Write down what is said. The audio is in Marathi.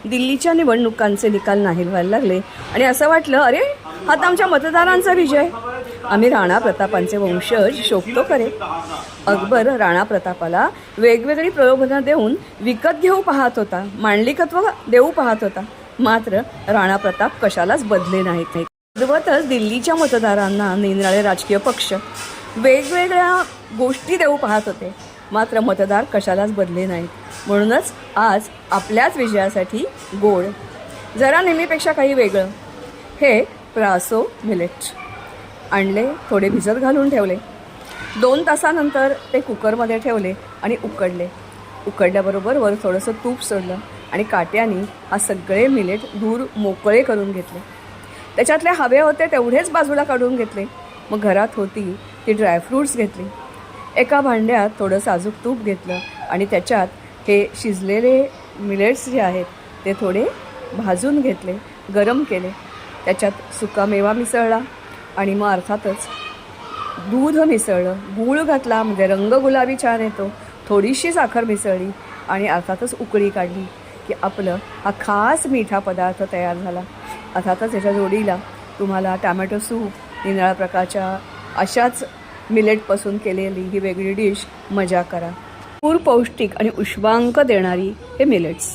दिल्लीच्या निवडणुकांचे निकाल नाही व्हायला लागले आणि असं वाटलं, अरे हा तर आमच्या मतदारांचा विजय. आम्ही राणा प्रतापांचे वंशज शोभतो खरे. अकबर राणा प्रतापाला वेगवेगळी प्रलोभनं देऊन विकत घेऊ पाहत होता, मांडलिकत्व देऊ पाहत होता. मात्र राणा प्रताप कशालाच बदले नाहीत. सोबतच दिल्लीच्या मतदारांना निरनिराळे राजकीय पक्ष वेगवेगळ्या गोष्टी देऊ पाहत होते. मात्र मतदार कशालाच बदले नाहीत. म्हणूनच आज आपल्याच विजयासाठी गोड, जरा नेहमीपेक्षा काही वेगळं, हे प्रासो मिलेट आणले. थोडे भिजत घालून ठेवले. 2 तासानंतर ते कुकरमध्ये ठेवले आणि उकडले. उकडल्याबरोबर वर थोडंसं तूप सोडलं आणि काट्याने हा सगळे मिलेट दूर मोकळे करून घेतले. त्याच्यातले हवे होते तेवढेच बाजूला काढून घेतले. मग घरात होती ती ड्रायफ्रूट्स घेतली. एका भांड्यात थोडं साजूक तूप घेतलं आणि त्याच्यात हे शिजलेले मिलेट्स जे आहेत ते थोडे भाजून घेतले, गरम केले. त्याच्यात सुकामेवा मिसळला आणि मग अर्थातच दूध मिसळलं, गूळ घातला म्हणजे रंग गुलाबी छान येतो, थोडीशी साखर मिसळली आणि अर्थातच उकळी काढली की आपलं हा खास मिठा पदार्थ तयार झाला. अर्थातच याच्या जोडीला तुम्हाला टॅमॅटो सूप, निराळ्या प्रकारच्या अशाच मिलेटपासून केलेली ही वेगळी डिश मजा करा. पूर पौष्टिक आणि उष्मांक देणारी हे मिलेट्स.